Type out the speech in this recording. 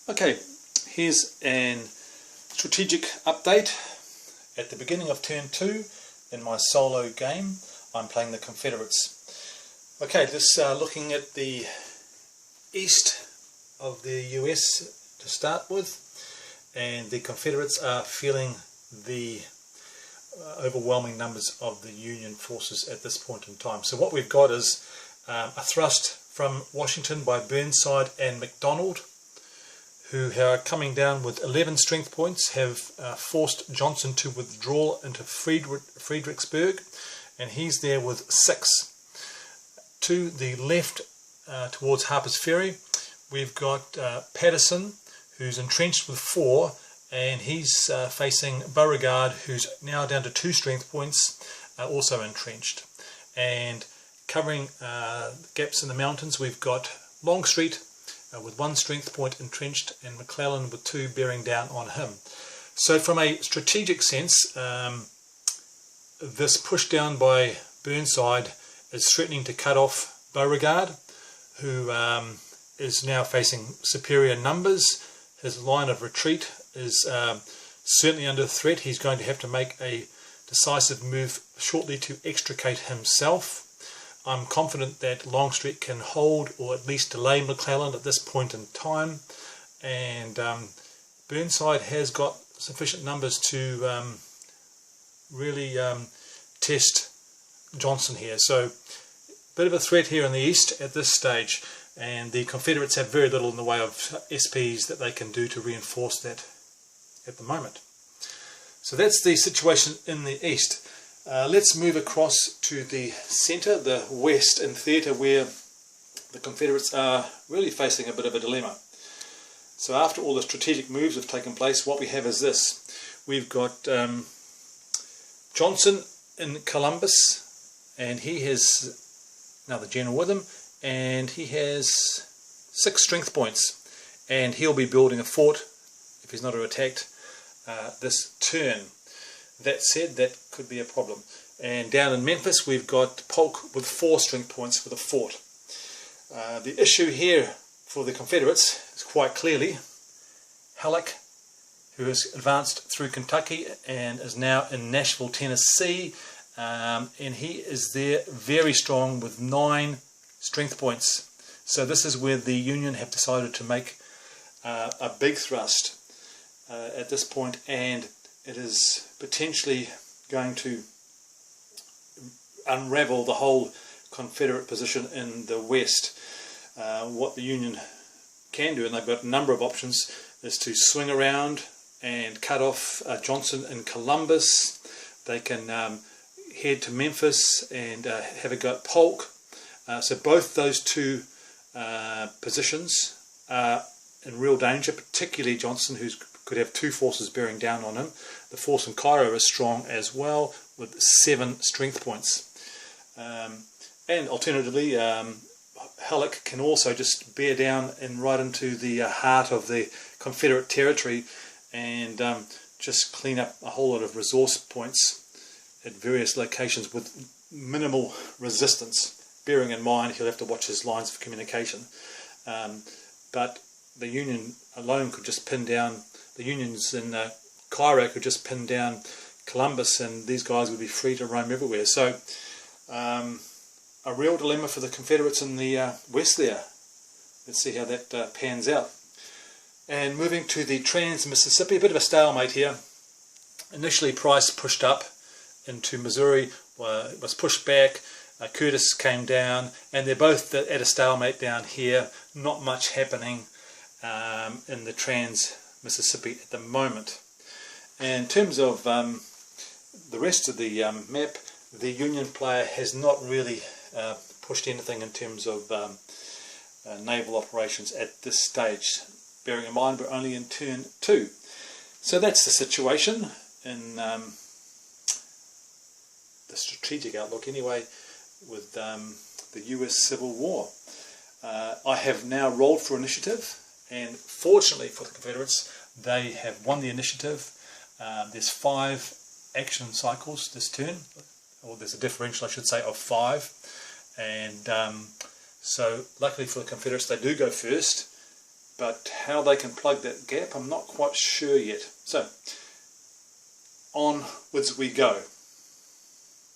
Okay, here's an strategic update. At the beginning of turn 2 in my solo game, I'm playing the Confederates. Okay, this looking at the east of the US to start with, and the Confederates are feeling the overwhelming numbers of the Union forces at this point in time. So what we've got is a thrust from Washington by Burnside and MacDonald, who are coming down with 11 strength points, have forced Johnson to withdraw into Fredericksburg, and he's there with 6. To the left towards Harper's Ferry, we've got Patterson, who's entrenched with 4, and he's facing Beauregard, who's now down to 2 strength points, also entrenched. And covering gaps in the mountains, we've got Longstreet with 1 strength point entrenched, and McClellan with 2 bearing down on him. So from a strategic sense, this push down by Burnside is threatening to cut off Beauregard, who is now facing superior numbers. His line of retreat is certainly under threat. He's going to have to make a decisive move shortly to extricate himself. I'm confident that Longstreet can hold or at least delay McClellan at this point in time, and Burnside has got sufficient numbers to really test Johnson here. So a bit of a threat here in the east at this stage, and the Confederates have very little in the way of SPs that they can do to reinforce that at the moment. So that's the situation in the east. Let's move across to the centre, the west in theatre, where the Confederates are really facing a bit of a dilemma. So after all the strategic moves have taken place, what we have is this. We've got Johnson in Columbus, and he has another general with him, and he has 6 strength points, and he'll be building a fort if he's not attacked this turn. That said, that could be a problem. And down in Memphis, we've got Polk with 4 strength points with a fort. The issue here for the Confederates is quite clearly Halleck, who has advanced through Kentucky and is now in Nashville, Tennessee, and he is there very strong with 9 strength points. So this is where the Union have decided to make a big thrust at this point, and it is potentially going to unravel the whole Confederate position in the west. What the Union can do, and they've got a number of options, is to swing around and cut off Johnson in Columbus. They can head to Memphis and have a go at Polk. So both those 2 positions are in real danger, particularly Johnson, who could have 2 forces bearing down on him. The force in Cairo is strong as well, with 7 strength points. And alternatively, Halleck can also just bear down and right into the heart of the Confederate territory and just clean up a whole lot of resource points at various locations with minimal resistance, bearing in mind he'll have to watch his lines of communication. But the Union alone could just pin down, the Unions in Cairo could just pin down Columbus, and these guys would be free to roam everywhere. So a real dilemma for the Confederates in the west there. Let's see how that pans out. And moving to the Trans-Mississippi, a bit of a stalemate here. Initially Price pushed up into Missouri, was pushed back, Curtis came down, and they're both at a stalemate down here. Not much happening in the Trans-Mississippi at the moment. And in terms of the rest of the map, the Union player has not really pushed anything in terms of naval operations at this stage, bearing in mind we're only in turn 2. So that's the situation in the strategic outlook anyway, with the US Civil War. I have now rolled for initiative, and fortunately for the Confederates, they have won the initiative. There's 5 action cycles this turn, or there's a differential I should say of 5, and so luckily for the Confederates they do go first, but how they can plug that gap I'm not quite sure yet. So onwards we go.